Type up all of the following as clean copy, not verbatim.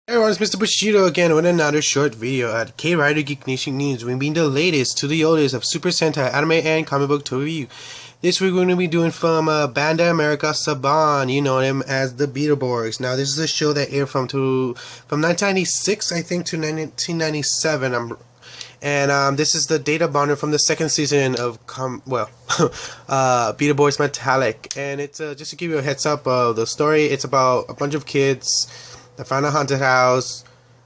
Hey everyone, it's Mr. Bushido again with another short video at Kridergeeknationnews, bringing the latest to the oldest of Super Sentai anime and comic book to review. This week we're going to be doing from Bandai America Saban, you know them as the Beetleborgs. Now this is a show that aired from 1996 I think to 1997. This is the data bonder from the second season of Beetleborgs Metallic, and it's just to give you a heads up of the story. It's about a bunch of kids. They found a haunted house.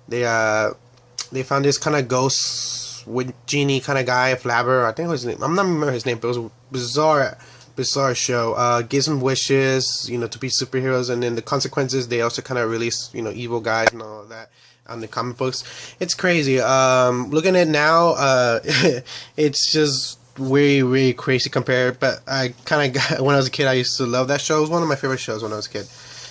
They found this kind of ghost with genie kind of guy, Flabber. I think it was his name. I'm not remember his name, but it was a bizarre show. Gives them wishes, to be superheroes, and then the consequences. They also kind of release, evil guys and all of that on the comic books. It's crazy. Looking at it now, it's just way crazy compared. But I kind of when I was a kid, I used to love that show. It was one of my favorite shows when I was a kid.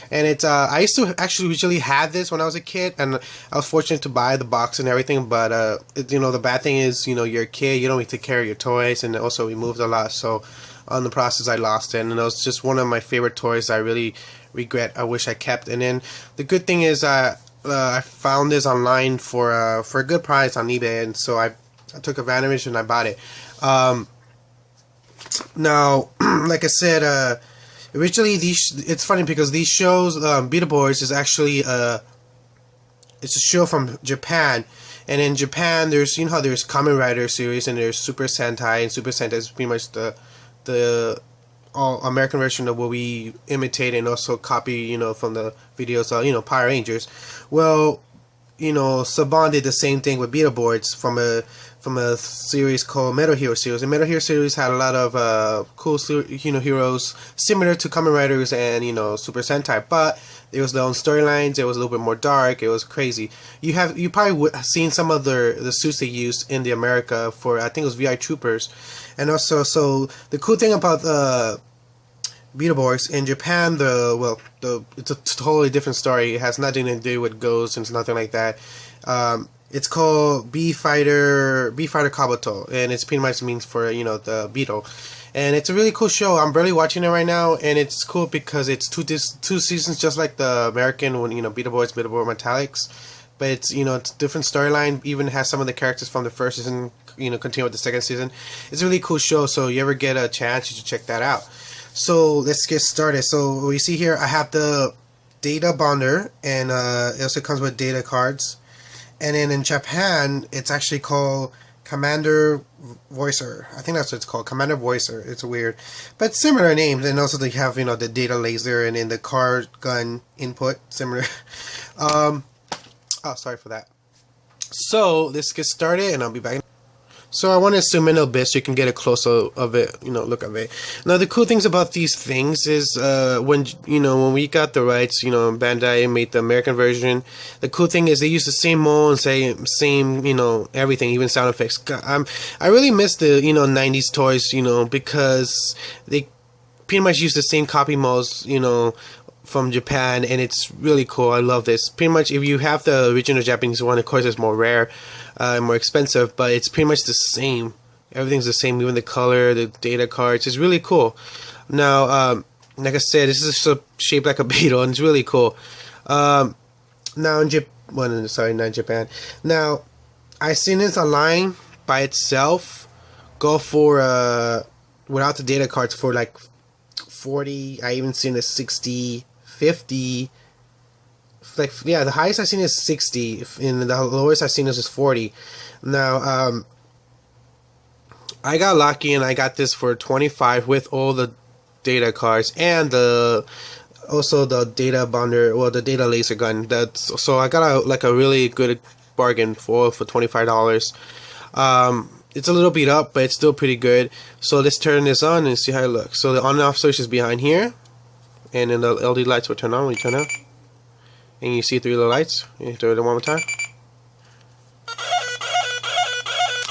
And it's I used to actually usually have this when I was a kid, and I was fortunate to buy the box and everything. But the bad thing is, you're a kid, you don't need to take care of your toys, and also we moved a lot, so on the process I lost it, and it was just one of my favorite toys. I really regret. I wish I kept. And then the good thing is, I found this online for a good price on eBay, and so I took advantage and I bought it. Now, like I said. Originally, it's funny because these shows, Beetleborgs is actually it's a show from Japan, and in Japan there's how there's Kamen Rider series and there's Super Sentai, and Super Sentai is pretty much the all American version of what we imitate and also copy from the videos Power Rangers. Well, Saban did the same thing with Beetleborgs from a series called Metal Hero series. And Metal Hero series had a lot of cool heroes similar to Kamen Riders and Super Sentai, but there was their own storylines. It was a little bit more dark. It was crazy. You probably seen some of the suits they used in the America for, I think it was VI Troopers, and also so the cool thing about Beetleborgs in Japan, it's a totally different story. It has nothing to do with ghosts and nothing like that. It's called B Fighter Kabuto, and it's pretty much means for the beetle, and it's a really cool show. I'm barely watching it right now, and it's cool because it's two seasons, just like the American one, Beetleborgs Metallics, but it's it's a different storyline. Even has some of the characters from the first season continue with the second season. It's a really cool show. So you ever get a chance, you should check that out. So let's get started. So we see here I have the data bonder, and it also comes with data cards. And then in Japan, it's actually called Commander Voicer. I think that's what it's called, Commander Voicer. It's weird, but similar names. And also they have the data laser and then the card gun input similar. Oh, sorry for that. So let's get started, and I'll be back. So I want to zoom in a bit so you can get a closer of it, look of it. Now the cool things about these things is when we got the rights, Bandai made the American version. The cool thing is they use the same mold and same everything, even sound effects. I really miss the 90s toys, because they pretty much use the same copy molds, from Japan, and it's really cool. I love this. Pretty much, if you have the original Japanese one, of course, it's more rare, more expensive, but it's pretty much the same. Everything's the same, even the color, the data cards. It's really cool. Now, like I said, this is shaped like a beetle, and it's really cool. Now in not Japan. Now, I've seen this online by itself go for without the data cards for like 40. I even seen a 60. 50, the highest I've seen is 60, and the lowest I've seen is 40. Now, I got lucky and I got this for 25 with all the data cards and also the data bonder, the data laser gun. So I got a really good bargain for $25. It's a little beat up, but it's still pretty good. So let's turn this on and see how it looks. So the on and off switch is behind here. And then the LED lights will turn on when you turn on. And you see 3 little lights. You throw it one more time.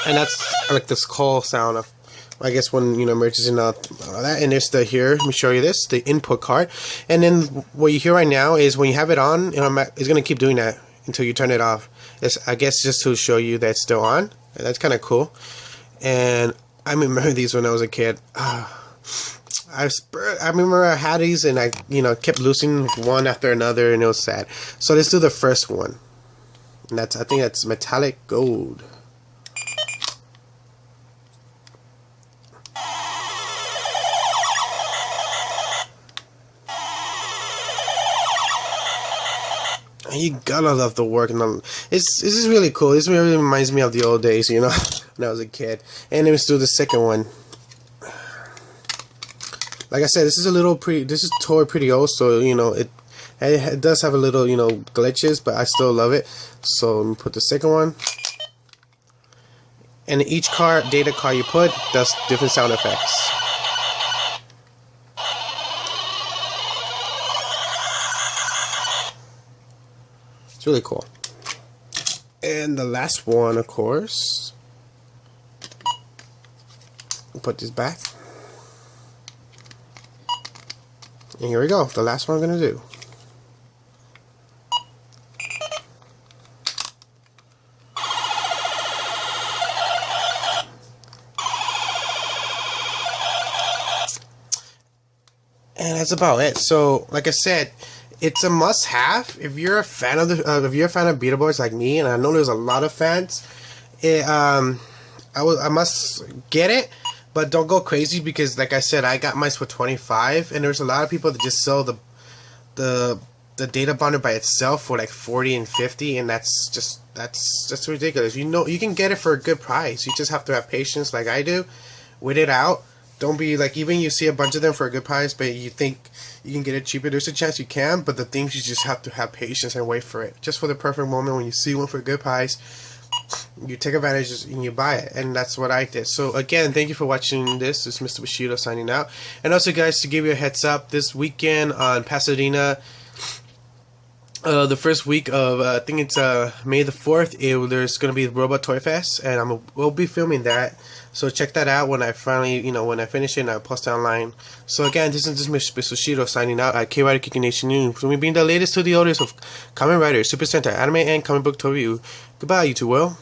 And that's like this call sound of, I guess, when emergency and all that. And there's here. Let me show you this, the input card. And then what you hear right now is when you have it on, it's gonna keep doing that until you turn it off. I guess just to show you that it's still on. And that's kind of cool. And I remember these when I was a kid. I remember I had these and I kept losing one after another and it was sad. So let's do the first one. And I think that's metallic gold. You gotta love the work, and this is really cool. This really reminds me of the old days, when I was a kid. And let's do the second one. Like I said, this is totally pretty old, so it does have a little glitches, but I still love it. So let me put the second one. And each data card you put does different sound effects. It's really cool. And the last one, of course. I'll put this back. And here we go, the last one I'm going to do. And that's about it. So, like I said, it's a must-have if you're a fan of Beetleborgs like me, and I know there's a lot of fans. I must get it. But don't go crazy because, like I said, I got mine for $25, and there's a lot of people that just sell the data bundle by itself for like $40 and $50, and that's just ridiculous. You can get it for a good price. You just have to have patience, like I do. Wait it out. Don't be like, even you see a bunch of them for a good price, but you think you can get it cheaper. There's a chance you can, but the things you just have to have patience and wait for it. Just for the perfect moment when you see one for a good price, you take advantage and you buy it, and that's what I did. So again, thank you for watching this. This is Mr. Bushido signing out. And also, guys, to give you a heads up, this weekend on Pasadena, the first week of I think it's May the 4th, there's gonna be the Robot Toy Fest, and we'll be filming that. So check that out when I finally, when I finish it and I post it online. So again, this is Mr. Bushido signing out at Kridergeeknationnews. We've been the latest to the oldest of Kamen Rider, Super Sentai, anime, and comic book toy review. Goodbye, you two. Well.